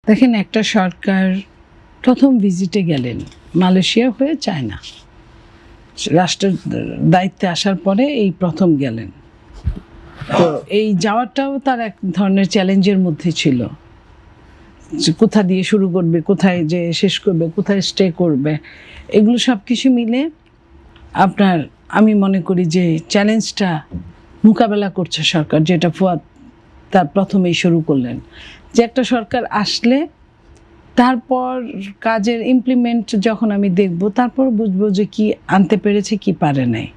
দেখেন, একটা সরকার প্রথম ভিজিটে গেলেন মালয়েশিয়া হয়ে চায়না, রাষ্ট্রের দায়িত্বে আসার পরে এই প্রথম গেলেন। তো এই যাওয়াটাও তার এক ধরনের চ্যালেঞ্জের মধ্যে ছিল, কোথা দিয়ে শুরু করবে, কোথায় যে শেষ করবে, কোথায় স্টে করবে, এগুলো সব কিছু মিলে আপনার আমি মনে করি যে চ্যালেঞ্জটা মোকাবেলা করছে সরকার, যেটা ফুয়াদ তার প্রথমেই শুরু করলেন, যে একটা সরকার আসলে তারপর কাজের ইমপ্লিমেন্ট যখন আমি দেখব তারপর বুঝবো যে কি আনতে পেরেছে কি পারে নাই।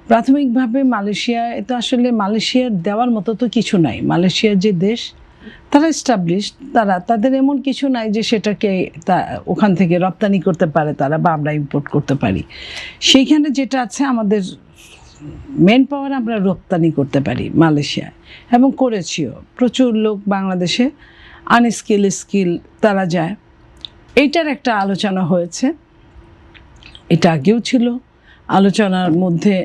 প্রাথমিকভাবে মালয়েশিয়া, এটা আসলে মালয়েশিয়ার দেওয়ার মতো তো কিছু নাই। মালয়েশিয়ার যে দেশ, তারা এস্টাবলিশ, তাদের এমন কিছু নাই যে সেটাকে ওখান থেকে রপ্তানি করতে পারে তারা, বা আমরা ইম্পোর্ট করতে পারি। সেইখানে যেটা আছে আমাদের মেন পাওয়ার, আমরা রপ্তানি করতে পারি মালয়েশিয়ায়, এবং করেছিও। প্রচুর লোক বাংলাদেশে আনস্কিল স্কিল তারা যায়। এইটার একটা আলোচনা হয়েছে, এটা আগেও ছিল আলোচনার মধ্যে।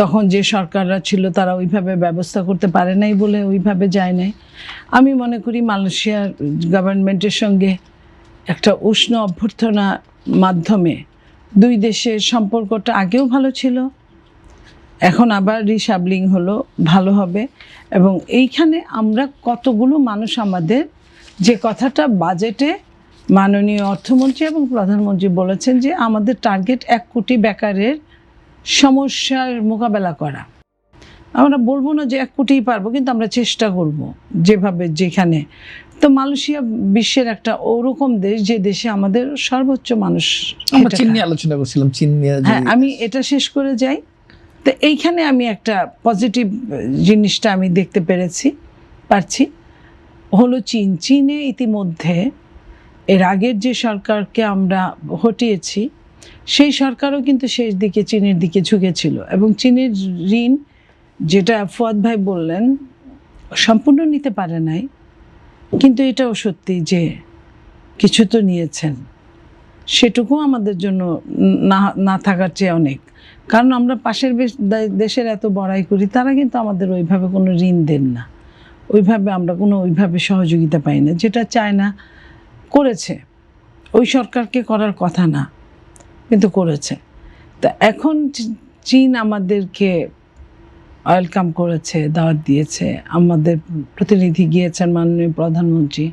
তখন যে সরকাররা ছিল তারা ওইভাবে ব্যবস্থা করতে পারে নাই বলে ওইভাবে যায় নাই। আমি মনে করি মালয়েশিয়ার গভর্নমেন্টের সঙ্গে একটা উষ্ণ অভ্যর্থনার মাধ্যমে দুই দেশের সম্পর্কটা আগেও ভালো ছিল, এখন আবার রিশাবলিং হলো, ভালো হবে। এবং এইখানে আমরা কতগুলো মানুষ, আমাদের যে কথাটা বাজেটে মাননীয় অর্থমন্ত্রী এবং প্রধানমন্ত্রী বলেছেন যে আমাদের টার্গেট 1 কোটি বেকারের সমস্যার মোকাবেলা করা। আমরা বলবো না যে 1 কোটিই পারবো, কিন্তু আমরা চেষ্টা করব যেভাবে যেখানে। তো মালয়েশিয়া বিশ্বের একটা ওরকম দেশ, যে দেশে আমাদের সর্বোচ্চ মানুষ। চীন নিয়ে আলোচনা করছিলাম, চীন নিয়ে। হ্যাঁ, আমি এটা শেষ করে যাই। তো এইখানে আমি একটা পজিটিভ জিনিসটা আমি দেখতে পারছি হলো চীনে ইতিমধ্যে এর আগের যে সরকারকে আমরা হটিয়েছি, সেই সরকারও কিন্তু শেষ দিকে চীনের দিকে ঝুঁকেছিল, এবং চীনের ঋণ, যেটা ফুয়াদ ভাই বললেন, সম্পূর্ণ নিতে পারে নাই, কিন্তু এটাও সত্যি যে কিছু তো নিয়েছেন। সেটুকু আমাদের জন্য না থাকার চেয়ে অনেক। কারণ আমরা পাশের দেশের এত বড়াই করি, তারা কিন্তু আমাদের ওইভাবে কোনো ঋণ দেন না, ওইভাবে আমরা কোনো ওইভাবে সহযোগিতা পাই না। যেটা চায়না করেছে, ওই সরকারকে করার কথা না, কিন্তু করেছে। তা এখন চীন আমাদেরকে ওয়েলকাম করেছে, দাওয়াত দিয়েছে, আমাদের প্রতিনিধি গিয়েছেন, মাননীয় প্রধানমন্ত্রী।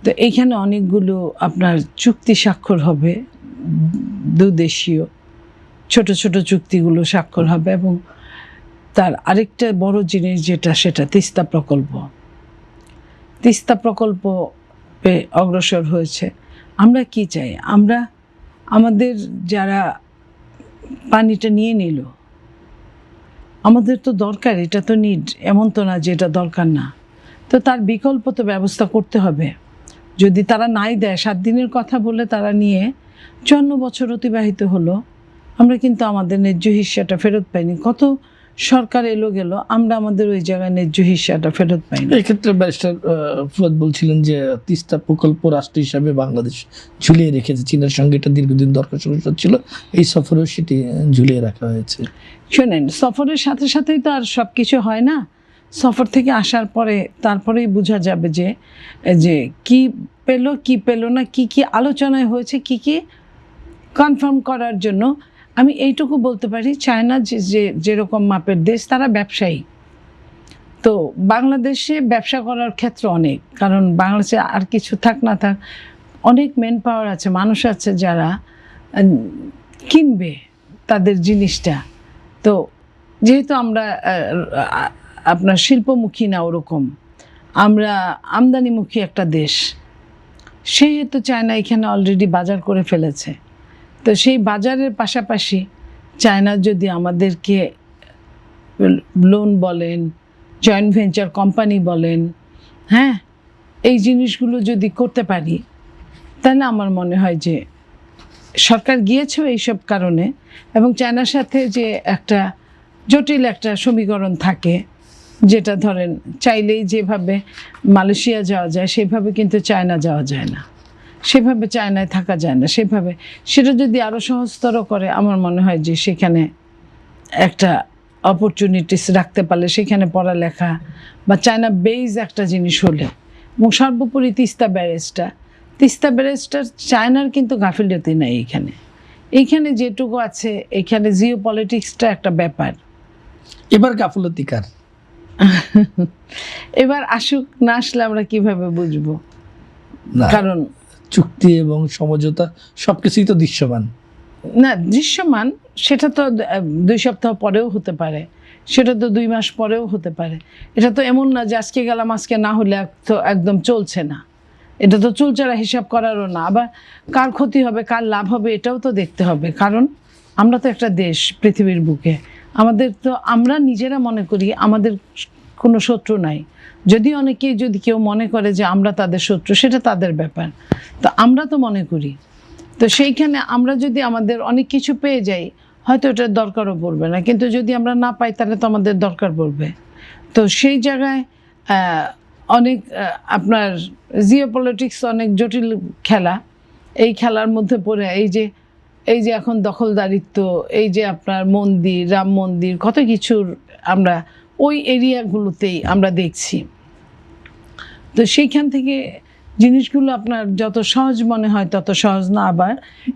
তো এইখানে অনেকগুলো আপনার চুক্তি স্বাক্ষর হবে, দুদেশীয় ছোট ছোট চুক্তিগুলো স্বাক্ষর হবে। এবং তার আরেকটা বড় জিনিস যেটা, সেটা তিস্তা প্রকল্পে অগ্রসর হয়েছে। আমরা কি চাই? আমরা আমাদের যারা পানিটা নিয়ে নিল, আমাদের তো দরকার, এটা তো নিড, এমন তো না যে এটা দরকার না। তো তার বিকল্প তো ব্যবস্থা করতে হবে। যদি তারা নাই দেয়, 7 দিনের কথা বলে তারা নিয়ে 54 বছর অতিবাহিত হলো, আমরা কিন্তু আমাদের ন্যায্য হিস্সাটা ফেরত পাইনি। কত সরকার এলো গেল, আমরা আমাদের ওই জায়গায় ন্যায্য হিস্সাটা ফেরত পাইনি। এক্ষেত্রে ব্যারিস্টার ফুয়াদ বলছিলেন যে তিস্তা প্রকল্প রাষ্ট্র হিসাবে বাংলাদেশ ঝুলিয়ে রেখেছে, চীনের সঙ্গে এটা দীর্ঘদিন দরকার ছিল, এই সফরেও সেটি ঝুলিয়ে রাখা হয়েছে। শোনেন, সফরের সাথে সাথেই তো আর সব কিছু হয় না। সফর থেকে আসার পরে তারপরেই বোঝা যাবে যে কি পেলো না, কি আলোচনায় হয়েছে, কি কনফার্ম করার জন্য। আমি এইটুকু বলতে পারি, চায়না যেরকম মাপের দেশ, তারা ব্যবসায়ী। তো বাংলাদেশে ব্যবসা করার ক্ষেত্র অনেক, কারণ বাংলাদেশে আর কিছু থাক না থাক, অনেক ম্যান পাওয়ার আছে, মানুষ আছে যারা কিনবে তাদের জিনিসটা। তো যেহেতু আমরা আপনার শিল্পমুখী না, ওরকম আমরা আমদানিমুখী একটা দেশ, সেহেতু চায়না এখানে অলরেডি বাজার করে ফেলেছে। তো সেই বাজারের পাশাপাশি চায়না যদি আমাদেরকে লোন বলেন, জয়েন্ট ভেঞ্চার কোম্পানি বলেন, হ্যাঁ, এই জিনিসগুলো যদি করতে পারি, তাহলে আমার মনে হয় যে সরকার গিয়েছেও এইসব কারণে। এবং চায়নার সাথে যে একটা জটিল একটা সমীকরণ থাকে, যেটা ধরেন চাইলেই যেভাবে মালয়েশিয়া যাওয়া যায় সেভাবে কিন্তু চায়না যাওয়া যায় না, সেভাবে চায়নায় থাকা যায় না সেভাবে। সেটা যদি আরও সহজতর করে, আমার মনে হয় যে সেখানে একটা অপরচুনিটিস রাখতে পারলে, সেখানে পড়ালেখা বা চায়না বেজ একটা জিনিস হলে এবং সর্বোপরি তিস্তা ব্যারেজটা চায়নার কিন্তু গাফিলতি নাই এইখানে যেটুকু আছে, এখানে জিও পলিটিক্সটা একটা ব্যাপার। এবার গাফলতি কার? এবার আসুক, না আসলে আমরা কিভাবে বুঝবো? না, কারণ চুক্তি এবং সমঝোতা সবকিছুই তো দৃশ্যমান। না, দৃশ্যমান সেটা তো 2 সপ্তাহ পরেও হতে পারে, সেটা তো 2 মাস পরেও হতে পারে। এটা তো এমন না যে আজকে গেলাম আজকে না হলে তো একদম চলছে না। এটা তো চুলচারা হিসাব করারও না। আবার কার ক্ষতি হবে কার লাভ হবে এটাও তো দেখতে হবে। কারণ আমরা তো একটা দেশ পৃথিবীর বুকে, আমরা নিজেরা মনে করি আমাদের কোনো শত্রু নাই। যদি কেউ মনে করে যে আমরা তাদের শত্রু, সেটা তাদের ব্যাপার। তো আমরা তো মনে করি, তো সেইখানে আমরা যদি আমাদের অনেক কিছু পেয়ে যাই, হয়তো এটার দরকারও পড়বে না, কিন্তু যদি আমরা না পাই তাহলে তো আমাদের দরকার পড়বে। তো সেই জায়গায় অনেক আপনার জিও পলিটিক্স অনেক জটিল খেলা। এই খেলার মধ্যে পড়ে এই যে এখন দখলদারিত্ব, এই যে আপনার মন্দির, রাম মন্দির, কত কিছুর আমরা ওই এরিয়াগুলোতেই আমরা দেখছি। তো সেইখান থেকে জিনিসগুলো আপনার যত সহজ মনে হয় তত সহজ না, আবার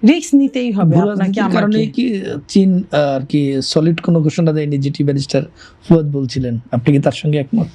রিস্ক নিতেই হবে আপনাকে। কারণে কি চীন আর কি সলিড কোনো ঘোষণা দেয়নি, যেটি ব্যারিস্টার ফুয়াদ বলছিলেন, আপনি কি তার সঙ্গে একমত?